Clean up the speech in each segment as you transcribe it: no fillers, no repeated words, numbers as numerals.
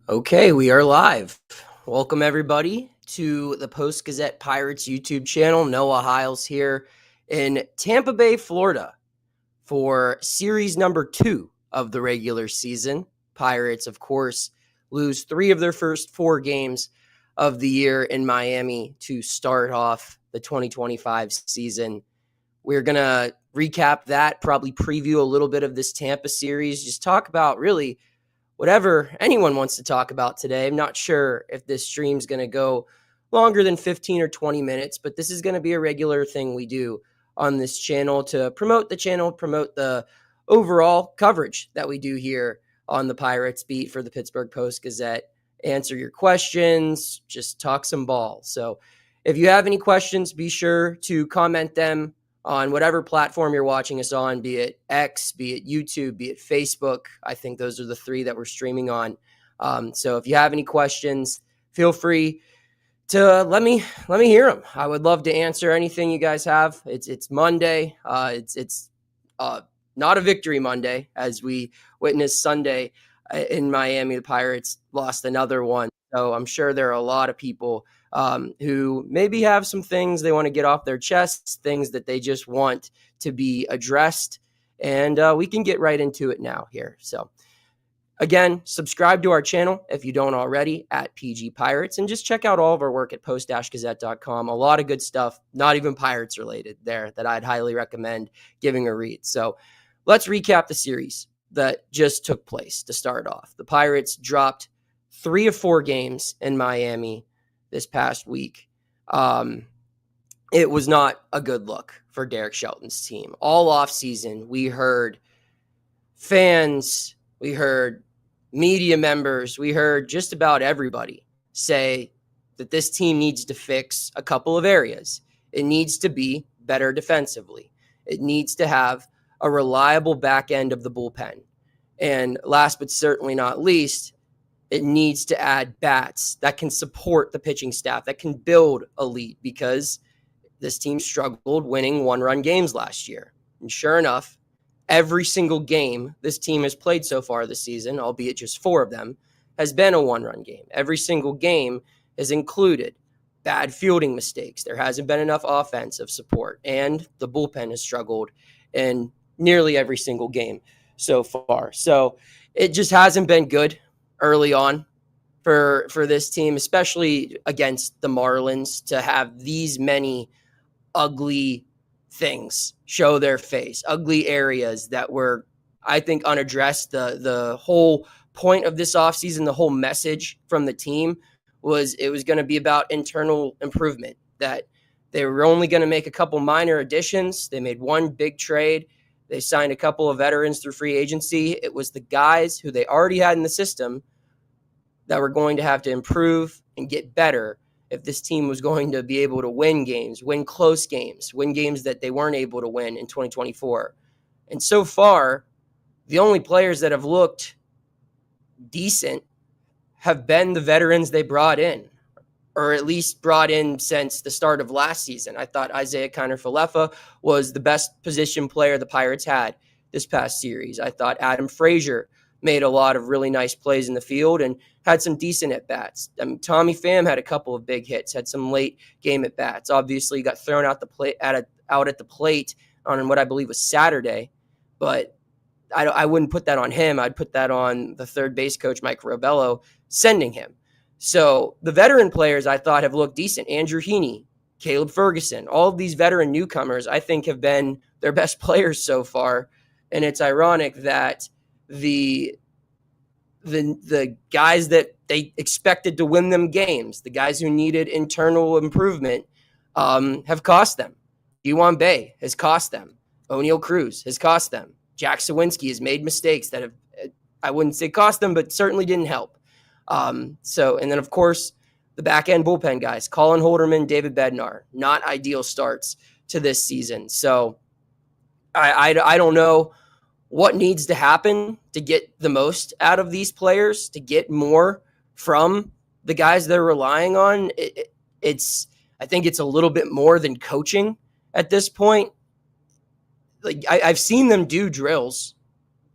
Okay, we are live. Welcome, everybody, to the Post-Gazette Pirates YouTube channel. Noah Hiles here in Tampa Bay, Florida for series number 2 of the regular season. Pirates, of course, lose 3 of their first 4 games of the year in Miami to start off the 2025 season. We're going to recap that, probably preview a little bit of this Tampa series, just talk about really whatever anyone wants to talk about today. I'm not sure if this stream's going to go longer than 15 or 20 minutes, but this is going to be a regular thing we do on this channel to promote the channel, promote the overall coverage that we do here on the Pirates beat for the Pittsburgh Post-Gazette. Answer your questions, just talk some ball. So if you have any questions, be sure to comment them on whatever platform you're watching us on, be it X, be it YouTube, be it Facebook. I think those are the 3 that we're streaming on. So if you have any questions, feel free to let me hear them. I would love to answer anything you guys have. It's Monday. It's not a victory Monday, as we witnessed Sunday in Miami. The Pirates lost another one. So I'm sure there are a lot of people who maybe have some things they want to get off their chests, things that they just want to be addressed. And we can get right into it now here. So again, subscribe to our channel if you don't already at PG Pirates, and just check out all of our work at post-gazette.com. A lot of good stuff, not even Pirates related there, that I'd highly recommend giving a read. So let's recap the series that just took place to start off. The Pirates dropped 3 of 4 games in Miami this past week. It was not a good look for Derek Shelton's team. All offseason, we heard fans, we heard media members, we heard just about everybody say that this team needs to fix a couple of areas. It needs to be better defensively. It needs to have a reliable back end of the bullpen. And last but certainly not least, it needs to add bats that can support the pitching staff, that can build a lead, because this team struggled winning 1-run games last year. And sure enough, every single game this team has played so far this season, albeit just 4 of them, has been a 1-run game. Every single game has included bad fielding mistakes. There hasn't been enough offensive support, and the bullpen has struggled in nearly every single game so far. So it just hasn't been good early on for this team, especially against the Marlins, to have these many ugly things show their face, ugly areas that were, I think, unaddressed. The whole point of this offseason, the whole message from the team was it was going to be about internal improvement, that they were only going to make a couple minor additions. They made one big trade. They signed a couple of veterans through free agency. It was the guys who they already had in the system that were going to have to improve and get better if this team was going to be able to win games, win close games, win games that they weren't able to win in 2024. And so far, the only players that have looked decent have been the veterans they brought in, or at least brought in since the start of last season. I thought Isaiah Kiner-Falefa was the best position player the Pirates had this past series. I thought Adam Frazier made a lot of really nice plays in the field and had some decent at-bats. I mean, Tommy Pham had a couple of big hits, had some late game at-bats. Obviously, got thrown out at the plate on what I believe was Saturday, but I wouldn't put that on him. I'd put that on the third base coach, Mike Robello, sending him. So the veteran players I thought have looked decent. Andrew Heaney, Caleb Ferguson, all of these veteran newcomers I think have been their best players so far. And it's ironic that the guys that they expected to win them games, the guys who needed internal improvement, have cost them. Yuan Bay has cost them. Oneil Cruz has cost them. Jack Sawinski has made mistakes that have, I wouldn't say cost them, but certainly didn't help. And then, of course, the back-end bullpen guys, Colin, Holderman, David Bednar, not ideal starts to this season. So I don't know what needs to happen to get the most out of these players, to get more from the guys they're relying on. I think it's a little bit more than coaching at this point. Like I've seen them do drills.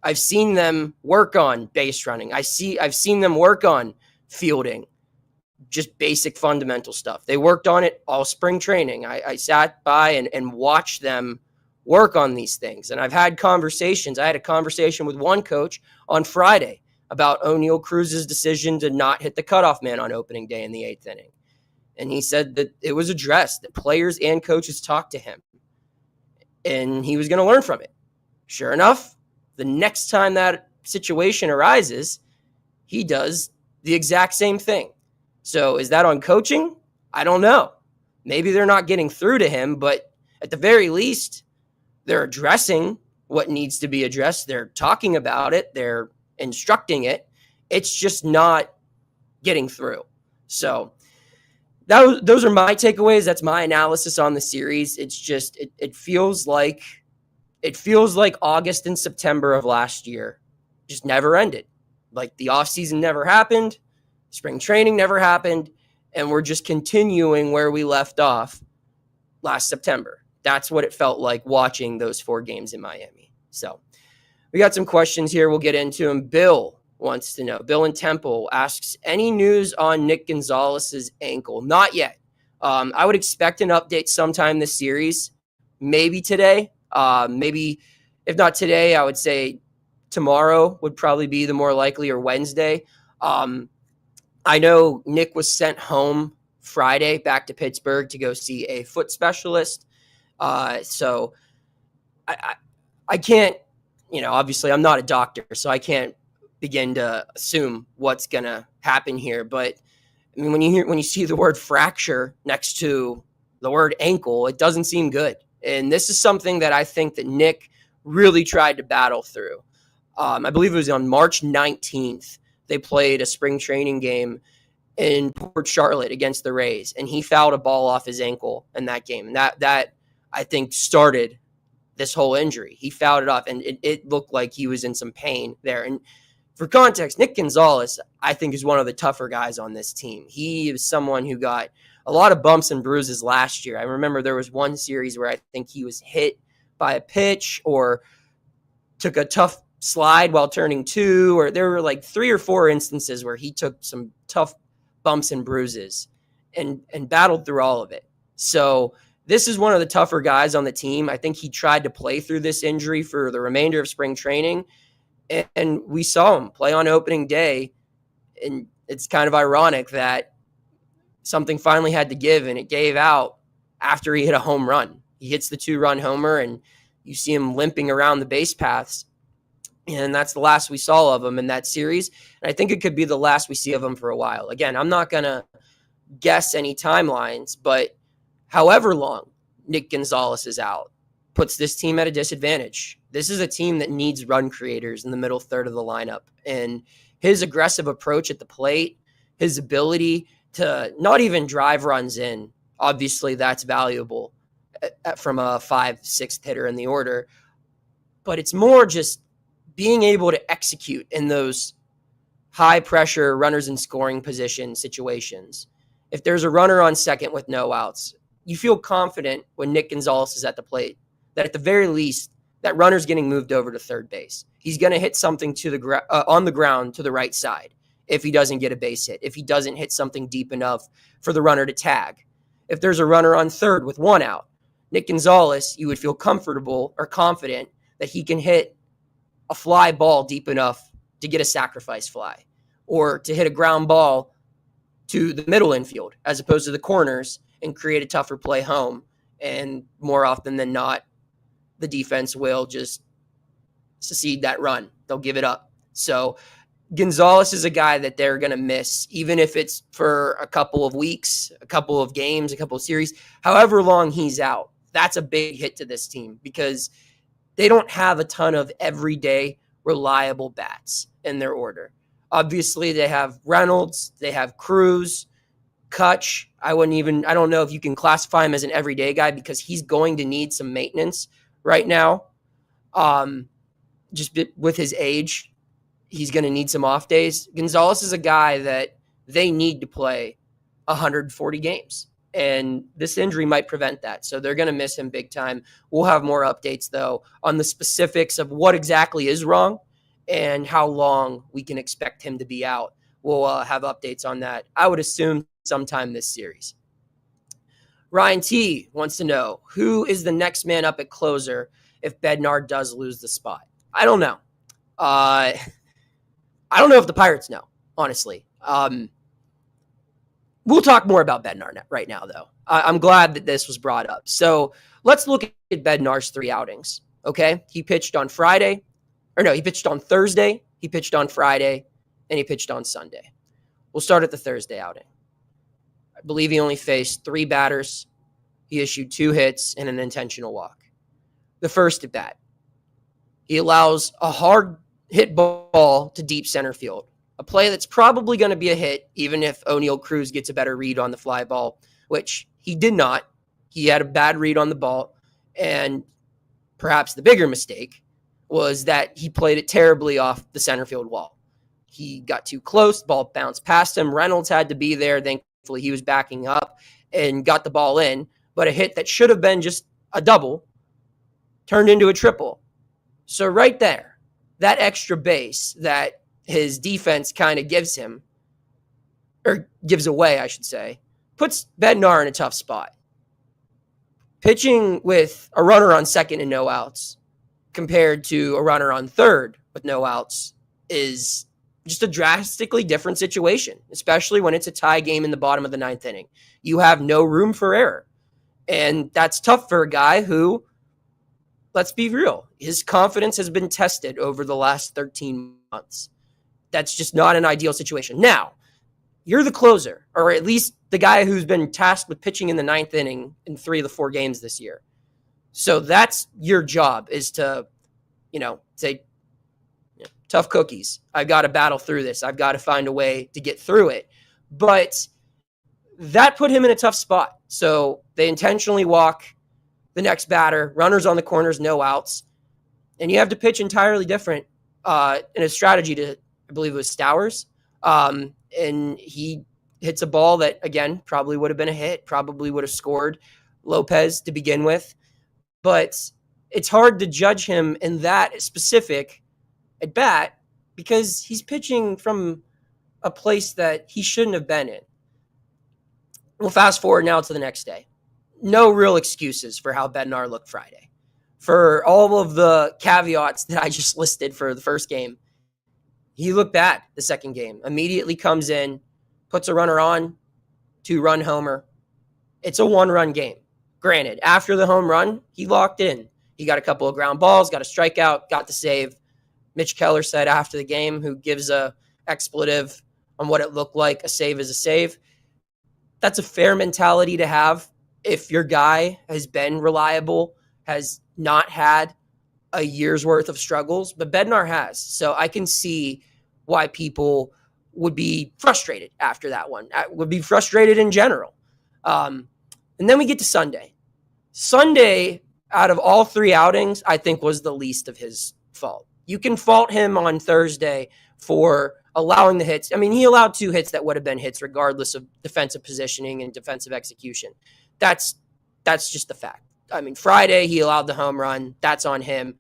I've seen them work on base running. I've seen them work on fielding, just basic fundamental stuff. They worked on it all spring training. I sat by and watched them work on these things. And I've had conversations. I had a conversation with one coach on Friday about Oneil Cruz's decision to not hit the cutoff man on opening day in the 8th inning. And he said that it was addressed, that players and coaches talked to him, and he was going to learn from it. Sure enough, the next time that situation arises, he does the exact same thing. So is that on coaching? I don't know. Maybe they're not getting through to him, but at the very least, they're addressing what needs to be addressed. They're talking about it. They're instructing it. It's just not getting through. So those are my takeaways. That's my analysis on the series. It's just, it feels like August and September of last year just never ended. Like the offseason never happened. Spring training never happened. And we're just continuing where we left off last September. That's what it felt like watching those 4 games in Miami. So we got some questions here. We'll get into them. Bill wants to know. Bill in Temple asks, any news on Nick Gonzalez's ankle? Not yet. I would expect an update sometime this series. Maybe today. Maybe if not today, I would say tomorrow would probably be the more likely, or Wednesday. I know Nick was sent home Friday back to Pittsburgh to go see a foot specialist. So I can't, obviously I'm not a doctor, so I can't begin to assume what's going to happen here. But I mean, when you see the word fracture next to the word ankle, it doesn't seem good. And this is something that I think that Nick really tried to battle through. I believe it was on March 19th. They played a spring training game in Port Charlotte against the Rays, and he fouled a ball off his ankle in that game. And that I think started this whole injury. He fouled it off, and it looked like he was in some pain there. And for context, Nick Gonzalez, I think, is one of the tougher guys on this team. He is someone who got a lot of bumps and bruises last year. I remember there was one series where I think he was hit by a pitch or took a tough slide while turning 2, or there were like 3 or 4 instances where he took some tough bumps and bruises and battled through all of it. So this is one of the tougher guys on the team. I think he tried to play through this injury for the remainder of spring training, and we saw him play on opening day. And it's kind of ironic that something finally had to give, and it gave out after he hit a home run. He hits the 2-run homer, and you see him limping around the base paths. And that's the last we saw of him in that series. And I think it could be the last we see of him for a while. Again, I'm not going to guess any timelines, but however long Nick Gonzalez is out puts this team at a disadvantage. This is a team that needs run creators in the middle third of the lineup. And his aggressive approach at the plate, his ability to not even drive runs in, obviously that's valuable from a 5th, 6th hitter in the order. But it's more just being able to execute in those high pressure runners in scoring position situations. If there's a runner on second with no outs, you feel confident when Nick Gonzalez is at the plate that at the very least that runner's getting moved over to third base. He's going to hit something to the on the ground to the right side if he doesn't get a base hit, if he doesn't hit something deep enough for the runner to tag. If there's a runner on third with 1 out, Nick Gonzalez, you would feel comfortable or confident that he can hit a fly ball deep enough to get a sacrifice fly, or to hit a ground ball to the middle infield as opposed to the corners and create a tougher play home. And more often than not, the defense will just secede that run. They'll give it up. So Gonzalez is a guy that they're going to miss, even if it's for a couple of weeks, a couple of games, a couple of series, however long he's out. That's a big hit to this team because they don't have a ton of everyday reliable bats in their order. Obviously, they have Reynolds, they have Cruz, Kutch. I don't know if you can classify him as an everyday guy because he's going to need some maintenance right now. Just with his age, he's going to need some off days. Gonzalez is a guy that they need to play 140 games. And this injury might prevent that. So they're going to miss him big time. We'll have more updates, though, on the specifics of what exactly is wrong and how long we can expect him to be out we'll have updates on that. I would assume sometime this series. Ryan T wants to know, who is the next man up at closer if Bednar does lose the spot? I don't know. I don't know if the Pirates know, honestly. We'll talk more about Bednar right now, though. I'm glad that this was brought up. So let's look at Bednar's 3 outings, okay? He pitched on Friday. He pitched on Thursday, he pitched on Friday, and he pitched on Sunday. We'll start at the Thursday outing. I believe he only faced 3 batters. He issued 2 hits and an intentional walk. The first at bat, he allows a hard hit ball to deep center field. A play that's probably going to be a hit, even if Oneil Cruz gets a better read on the fly ball, which he did not. He had a bad read on the ball, and perhaps the bigger mistake was that he played it terribly off the center field wall. He got too close, the ball bounced past him. Reynolds had to be there. Thankfully, he was backing up and got the ball in, but a hit that should have been just a double turned into a triple. So right there, that extra base that his defense kind of gives him, or gives away, I should say, puts Bednar in a tough spot. Pitching with a runner on second and no outs compared to a runner on third with no outs is just a drastically different situation, especially when it's a tie game in the bottom of the 9th inning. You have no room for error. And that's tough for a guy who, let's be real, his confidence has been tested over the last 13 months. That's just not an ideal situation. Now, you're the closer, or at least the guy who's been tasked with pitching in the 9th inning in 3 of the 4 games this year. So that's your job, is to, say, tough cookies. I've got to battle through this. I've got to find a way to get through it. But that put him in a tough spot. So they intentionally walk the next batter, runners on the corners, no outs. And you have to pitch entirely different in a strategy to, I believe it was Stowers. And he hits a ball that, again, probably would have been a hit, probably would have scored Lopez to begin with. But it's hard to judge him in that specific at bat because he's pitching from a place that he shouldn't have been in. We'll fast forward now to the next day. No real excuses for how Bednar looked Friday. For all of the caveats that I just listed for the first game, he looked bad the second game. Immediately comes in, puts a runner on, 2-run homer. It's a 1-run game. Granted, after the home run, he locked in. He got a couple of ground balls, got a strikeout, got the save. Mitch Keller said after the game, who gives a expletive on what it looked like, a save is a save. That's a fair mentality to have if your guy has been reliable, has not had a year's worth of struggles, but Bednar has. So I can see why people would be frustrated after that one, would be frustrated in general. And then we get to Sunday. Sunday, out of all 3 outings, I think was the least of his fault. You can fault him on Thursday for allowing the hits. I mean, he allowed 2 hits that would have been hits regardless of defensive positioning and defensive execution. That's just the fact. I mean, Friday, he allowed the home run. That's on him.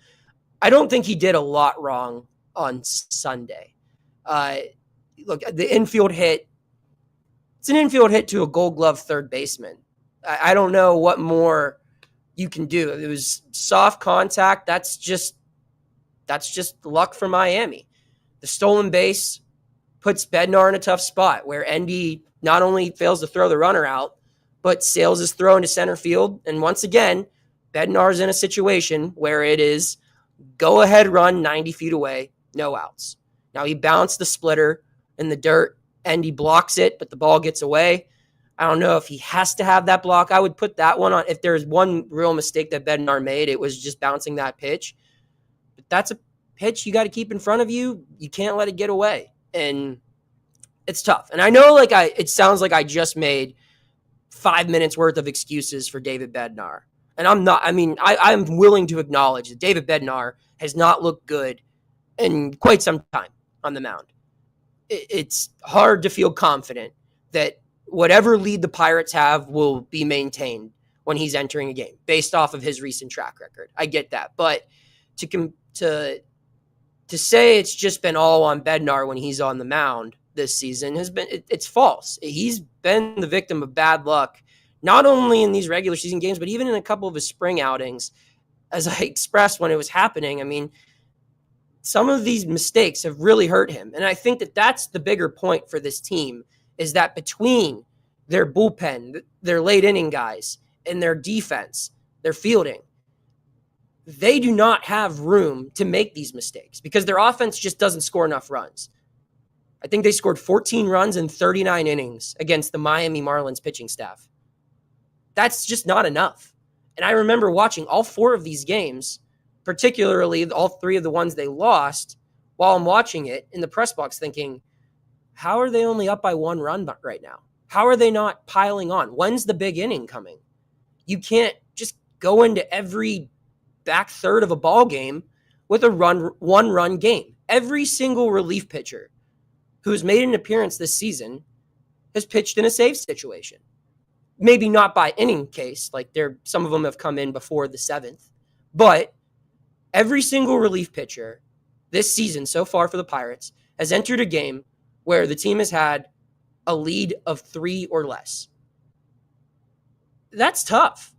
I don't think he did a lot wrong on Sunday. Look, the infield hit, it's an infield hit to a Gold Glove third baseman. I don't know what more you can do. It was soft contact. That's just luck for Miami. The stolen base puts Bednar in a tough spot where Endy not only fails to throw the runner out, but sails his throw into center field. And once again, Bednar's in a situation where it is go ahead run 90 feet away, no outs. Now he bounced the splitter in the dirt. Endy blocks it, but the ball gets away. I don't know if he has to have that block. I would put that one on. If there's one real mistake that Bednar made, it was just bouncing that pitch. But that's a pitch you got to keep in front of you. You can't let it get away. And it's tough. And I know it sounds like I just made 5 minutes worth of excuses for David Bednar. And I'm not. I mean, I'm willing to acknowledge that David Bednar has not looked good in quite some time on the mound. It's hard to feel confident that whatever lead the Pirates have will be maintained when he's entering a game based off of his recent track record. I get that. But to say it's just been all on Bednar when he's on the mound this season has been, it's false. He's been the victim of bad luck, not only in these regular season games, but even in a couple of his spring outings. As I expressed when it was happening, I mean, some of these mistakes have really hurt him. And I think that that's the bigger point for this team, is that between their bullpen, their late inning guys, and their defense, their fielding, they do not have room to make these mistakes because their offense just doesn't score enough runs. I think they scored 14 runs in 39 innings against the Miami Marlins pitching staff. That's just not enough. And I remember watching all 4 of these games, particularly all 3 of the ones they lost, while I'm watching it in the press box thinking, how are they only up by 1 run right now? How are they not piling on? When's the big inning coming? You can't just go into every back third of a ball game with a 1-run game. Every single relief pitcher who's made an appearance this season has pitched in a save situation. Maybe not by inning case, like some of them have come in before the 7th, but every single relief pitcher this season so far for the Pirates has entered a game where the team has had a lead of 3 or less. That's tough.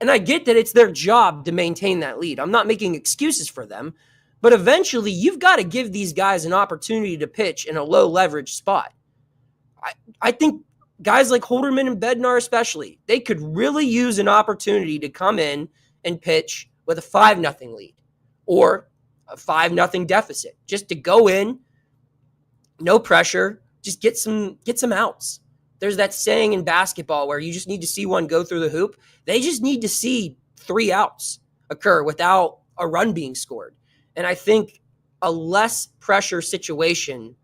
And I get that it's their job to maintain that lead. I'm not making excuses for them, but eventually you've got to give these guys an opportunity to pitch in a low leverage spot. I think guys like Holderman and Bednar especially, they could really use an opportunity to come in and pitch with a 5-0 lead or a 5-0 deficit, just to go in, no pressure, just get some outs. There's that saying in basketball where you just need to see one go through the hoop. They just need to see 3 outs occur without a run being scored. And I think a less pressure situation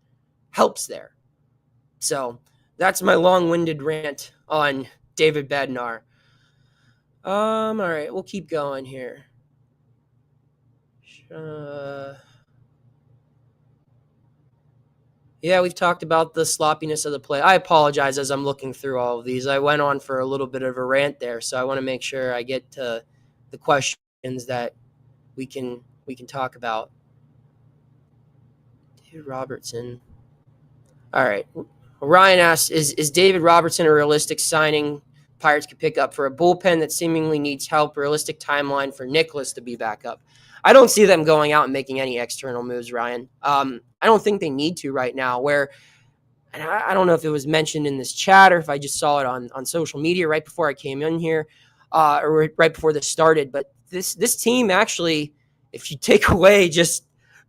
helps there. So that's my long-winded rant on David Bednar. All right, we'll keep going here. Yeah, we've talked about the sloppiness of the play. I apologize as I'm looking through all of these. I went on for a little bit of a rant there, so I want to make sure I get to the questions that we can talk about. David Robertson. All right. Ryan asks, is David Robertson a realistic signing Pirates could pick up for a bullpen that seemingly needs help? Realistic timeline for Nicholas to be back up? I don't see them going out and making any external moves, Ryan. I don't think they need to right now. And I don't know if it was mentioned in this chat or if I just saw it on social media right before I came in here, or right before this started. But this team actually, if you take away just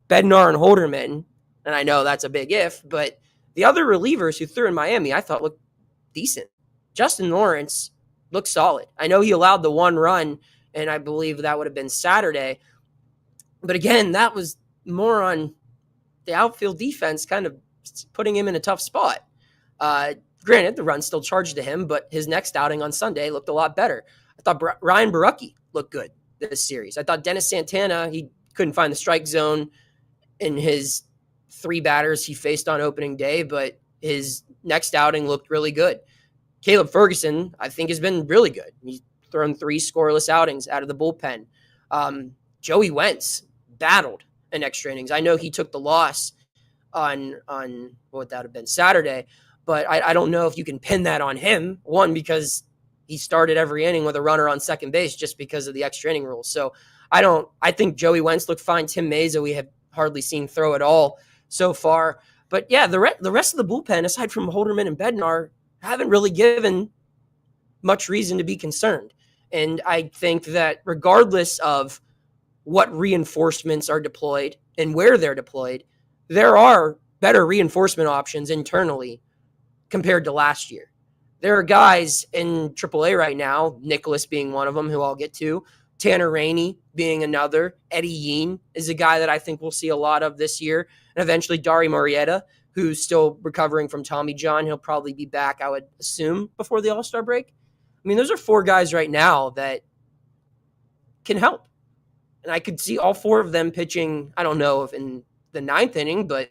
Bednar and Holderman, and I know that's a big if, but the other relievers who threw in Miami I thought looked decent. Justin Lawrence looked solid. I know he allowed the 1 run, and I believe that would have been Saturday. But again, that was more on the outfield defense kind of putting him in a tough spot. Granted, the run still charged to him, but his next outing on Sunday looked a lot better. I thought Ryan Barucki looked good this series. I thought Dennis Santana, he couldn't find the strike zone in his 3 batters he faced on opening day, but his next outing looked really good. Caleb Ferguson, I think, has been really good. He's thrown 3 scoreless outings out of the bullpen. Joey Wentz battled in extra innings. I know he took the loss on what that would have been Saturday, but I don't know if you can pin that on him. One, because he started every inning with a runner on second base just because of the extra inning rules. So I think Joey Wentz looked fine. Tim Meza, we have hardly seen throw at all so far. But yeah, the rest of the bullpen, aside from Holderman and Bednar, haven't really given much reason to be concerned. And I think that regardless of what reinforcements are deployed and where they're deployed, there are better reinforcement options internally compared to last year. There are guys in AAA right now, Nicholas being one of them, who I'll get to, Tanner Rainey being another, Eddie Yeen is a guy that I think we'll see a lot of this year, and eventually Dari Murrieta, who's still recovering from Tommy John. He'll probably be back, I would assume, before the All-Star break. I mean, those are 4 guys right now that can help. And I could see all 4 of them pitching, I don't know if in the 9th inning, but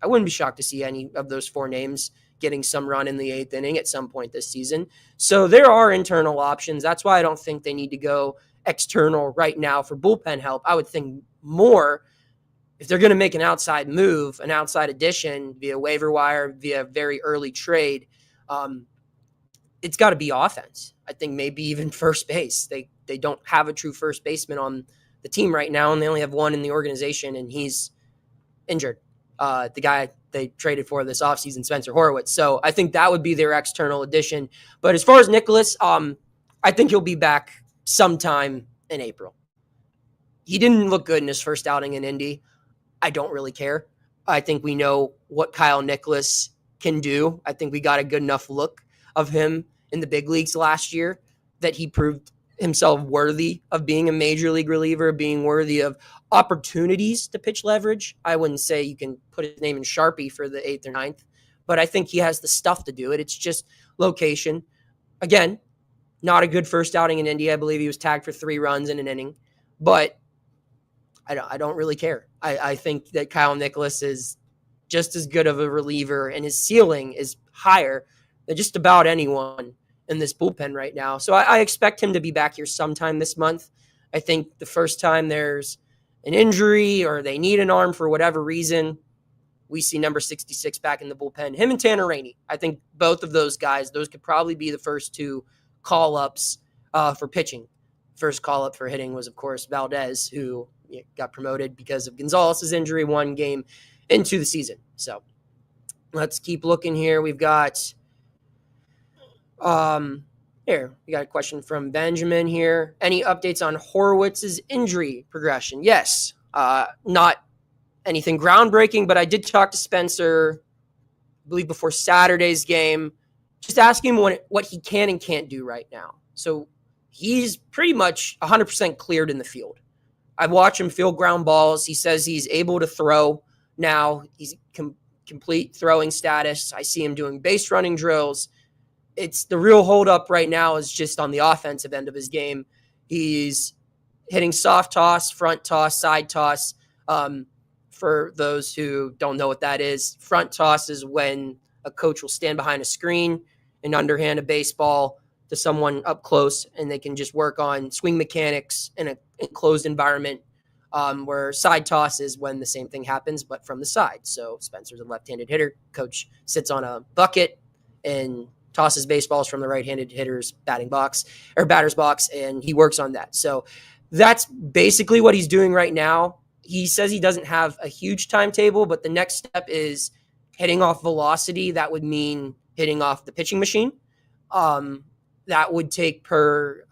I wouldn't be shocked to see any of those 4 names getting some run in the 8th inning at some point this season. So there are internal options. That's why I don't think they need to go external right now for bullpen help. I would think more if they're going to make an outside move, an outside addition via waiver wire, via very early trade, it's got to be offense. I think maybe even first base. They don't have a true first baseman on the team right now, and they only have one in the organization, and he's injured. The guy they traded for this offseason, Spencer Horowitz. So I think that would be their external addition. But as far as Nicholas, I think he'll be back sometime in April. He didn't look good in his first outing in Indy. I don't really care. I think we know what Kyle Nicholas can do. I think we got a good enough look of him in the big leagues last year that he proved himself worthy of being a major league reliever, being worthy of opportunities to pitch leverage. I wouldn't say you can put his name in Sharpie for the 8th or 9th, but I think he has the stuff to do it. It's just location. Again, not a good first outing in Indy. I believe he was tagged for 3 runs in an inning, but I don't really care. I think that Kyle Nicholas is just as good of a reliever, and his ceiling is higher than just about anyone in this bullpen right now. So I expect him to be back here sometime this month. I think the first time there's an injury or they need an arm for whatever reason, we see number 66 back in the bullpen. Him and Tanner Rainey. I think both of those guys, those could probably be the first 2 call-ups for pitching. First call-up for hitting was, of course, Valdez, who got promoted because of Gonzalez's injury 1 game into the season. So let's keep looking here. We've got here, we got a question from Benjamin here. Any updates on Horowitz's injury progression? Yes. Not anything groundbreaking, but I did talk to Spencer, I believe before Saturday's game, just asking him what he can and can't do right now. So he's pretty much 100% cleared in the field. I watch him field ground balls. He says he's able to throw now. He's complete throwing status. I see him doing base running drills. It's the real holdup right now is just on the offensive end of his game. He's hitting soft toss, front toss, side toss. For those who don't know what that is, front toss is when a coach will stand behind a screen and underhand a baseball to someone up close, and they can just work on swing mechanics in an enclosed environment, where side toss is when the same thing happens, but from the side. So Spencer's a left-handed hitter. Coach sits on a bucket and tosses baseballs from the right-handed hitter's batter's box, and he works on that. So that's basically what he's doing right now. He says he doesn't have a huge timetable, but the next step is hitting off velocity. That would mean hitting off the pitching machine. That would take, per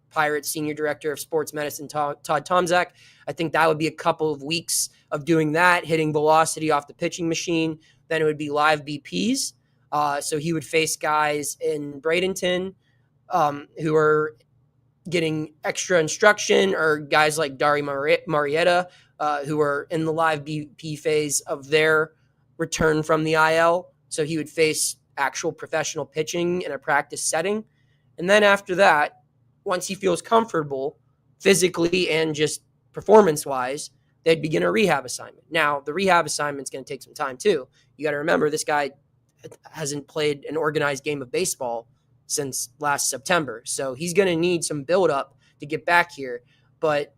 Pirates Senior Director of Sports Medicine, Todd Tomczak, I think that would be a couple of weeks of doing that, hitting velocity off the pitching machine. Then it would be live BPs. So he would face guys in Bradenton who are getting extra instruction, or guys like Dari Marietta who are in the live BP phase of their return from the IL. So he would face actual professional pitching in a practice setting. And then after that, once he feels comfortable physically and just performance-wise, they'd begin a rehab assignment. Now, the rehab assignment's going to take some time too. You got to remember, this guy hasn't played an organized game of baseball since last September. So he's going to need some build-up to get back here. But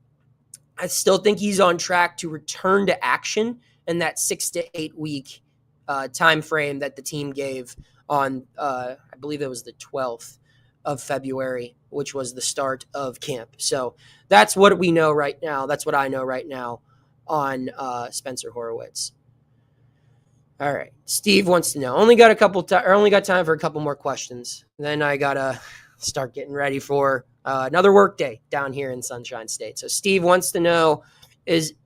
I still think he's on track to return to action in that 6 to 8 week time frame that the team gave on, I believe it was the 12th of February, which was the start of camp. So that's what we know right now. That's what I know right now on Spencer Horowitz. All right. Steve wants to know, only got time for a couple more questions. Then I got to start getting ready for another work day down here in Sunshine State. So Steve wants to know,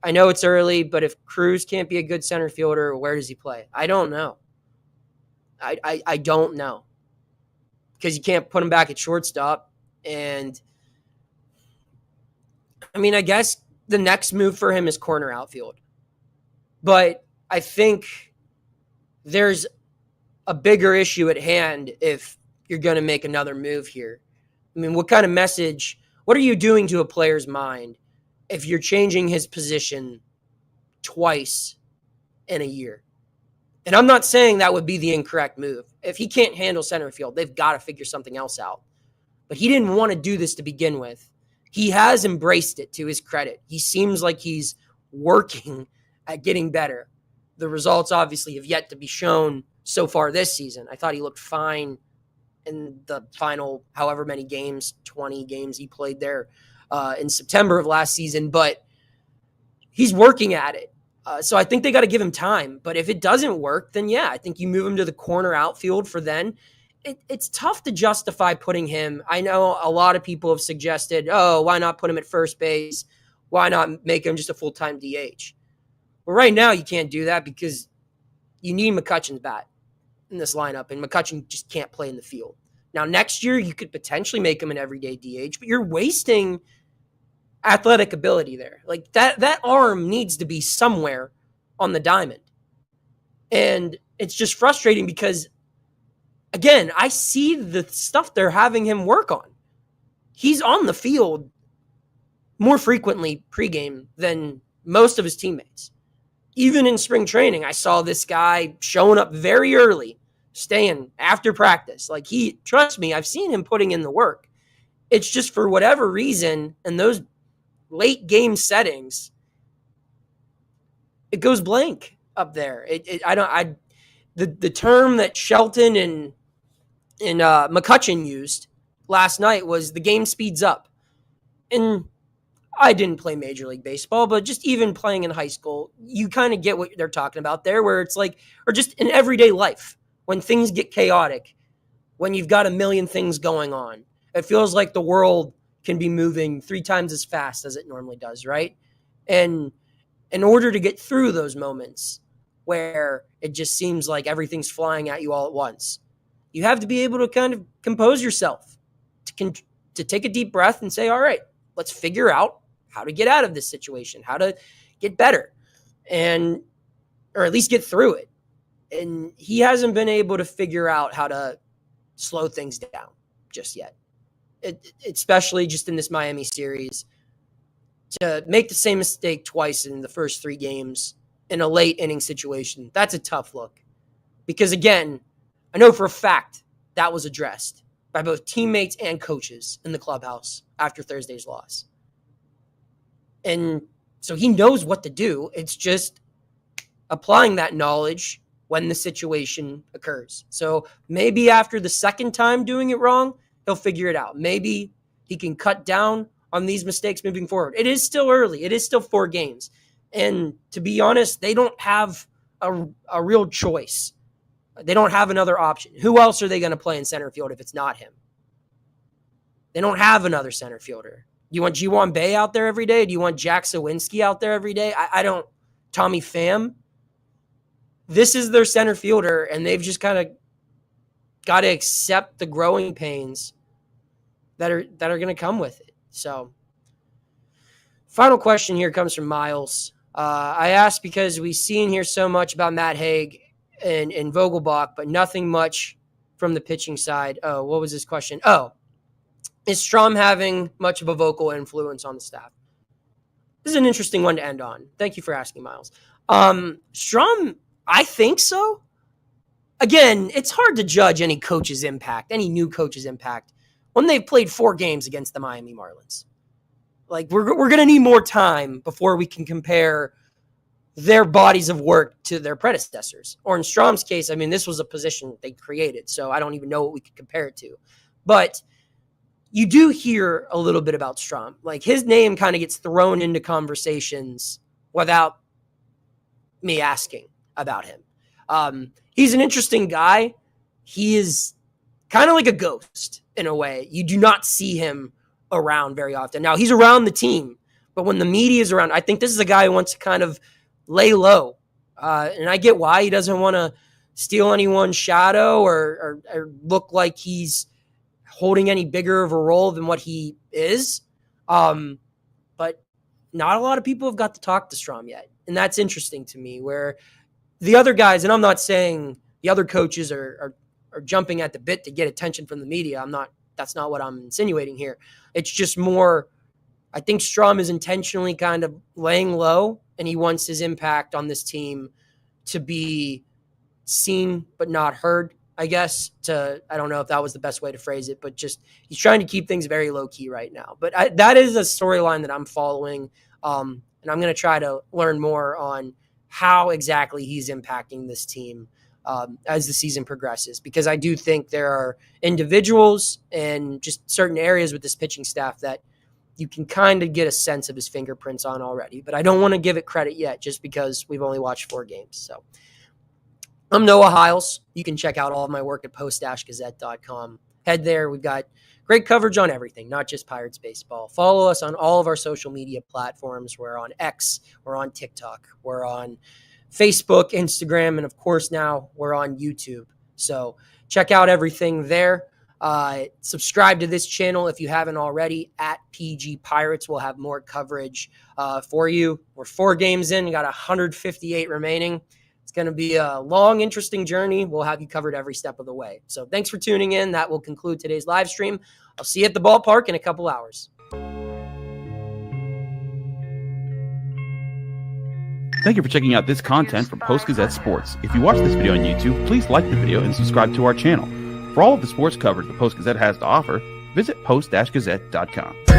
I know it's early, but if Cruz can't be a good center fielder, where does he play? I don't know. I don't know, because you can't put him back at shortstop. And I mean, I guess the next move for him is corner outfield. But I think there's a bigger issue at hand if you're going to make another move here. I mean, what kind of message, what are you doing to a player's mind if you're changing his position twice in a year? And I'm not saying that would be the incorrect move. If he can't handle center field, they've got to figure something else out. But he didn't want to do this to begin with. He has embraced it, to his credit. He seems like he's working at getting better. The results obviously have yet to be shown so far this season. I thought he looked fine in the final however many games, 20 games he played there in September of last season, but he's working at it. So I think they got to give him time. But if it doesn't work, then yeah, I think you move him to the corner outfield for then. It's tough to justify putting him. I know a lot of people have suggested, oh, why not put him at first base? Why not make him just a full-time DH? But right now you can't do that because you need McCutchen's bat in this lineup, and McCutchen just can't play in the field. Now, next year you could potentially make him an everyday DH, but you're wasting athletic ability there. Like that arm needs to be somewhere on the diamond. And it's just frustrating because, again, I see the stuff they're having him work on. He's on the field more frequently pregame than most of his teammates. Even in spring training, I saw this guy showing up very early, staying after practice. Like trust me, I've seen him putting in the work. It's just for whatever reason, in those late game settings, it goes blank up there. The term that Shelton and McCutchen used last night was the game speeds up. And I didn't play Major League Baseball, but just even playing in high school, you kind of get what they're talking about there, where it's like, or just in everyday life, when things get chaotic, when you've got a million things going on, it feels like the world can be moving 3 times as fast as it normally does, right? And in order to get through those moments where it just seems like everything's flying at you all at once, you have to be able to kind of compose yourself, to take a deep breath and say, all right, let's figure out how to get out of this situation, how to get better, or at least get through it. And he hasn't been able to figure out how to slow things down just yet. Especially just in this Miami series, to make the same mistake twice in the first 3 games in a late inning situation. That's a tough look. Because again, I know for a fact that was addressed by both teammates and coaches in the clubhouse after Thursday's loss. And so he knows what to do. It's just applying that knowledge when the situation occurs. So maybe after the second time doing it wrong, he'll figure it out. Maybe he can cut down on these mistakes moving forward. It is still early. It is still 4 games. And to be honest, they don't have a real choice. They don't have another option. Who else are they going to play in center field if it's not him? They don't have another center fielder. Do you want Ji-Hwan Bae out there every day? Do you want Jack Sawinski out there every day? I don't. Tommy Pham? This is their center fielder, and they've just kind of got to accept the growing pains that are going to come with it. So, final question here comes from Miles. I asked because we see and hear so much about Matt Haig and Vogelbach, but nothing much from the pitching side. Oh, what was this question? Oh, is Strom having much of a vocal influence on the staff? This is an interesting one to end on. Thank you for asking, Miles. Strom, I think so. Again, it's hard to judge any coach's impact, any new coach's impact, when they've played 4 games against the Miami Marlins. Like, we're going to need more time before we can compare their bodies of work to their predecessors. Or in Strom's case, I mean, this was a position they created, so I don't even know what we could compare it to. But you do hear a little bit about Strom. Like, his name kind of gets thrown into conversations without me asking about him. He's an interesting guy. He is kind of like a ghost in a way. You do not see him around very often. Now, he's around the team, but when the media is around, I think this is a guy who wants to kind of lay low. And I get why he doesn't want to steal anyone's shadow or look like he's holding any bigger of a role than what he is. But not a lot of people have got to talk to Strom yet. And that's interesting to me, where the other guys, and I'm not saying the other coaches are jumping at the bit to get attention from the media. That's not what I'm insinuating here. It's just more, I think Strom is intentionally kind of laying low, and he wants his impact on this team to be seen but not heard, I guess. I don't know if that was the best way to phrase it, but just he's trying to keep things very low key right now. But that is a storyline that I'm following, and I'm going to try to learn more on how exactly he's impacting this team as the season progresses, because I do think there are individuals and just certain areas with this pitching staff that you can kind of get a sense of his fingerprints on already, but I don't want to give it credit yet just because we've only watched 4 games. So I'm Noah Hiles. You can check out all of my work at post-gazette.com. Head there. We've got great coverage on everything, not just Pirates baseball. Follow us on all of our social media platforms. We're on X, we're on TikTok, we're on Facebook, Instagram, and of course now we're on YouTube. So check out everything there. Subscribe to this channel if you haven't already. At PG Pirates, we'll have more coverage for you. We're 4 games in, got 158 remaining. It's going to be a long, interesting journey. We'll have you covered every step of the way. So thanks for tuning in. That will conclude today's live stream. I'll see you at the ballpark in a couple hours. Thank you for checking out this content from Post-Gazette Sports. If you watch this video on YouTube, please like the video and subscribe to our channel. For all of the sports coverage the Post-Gazette has to offer, visit post-gazette.com.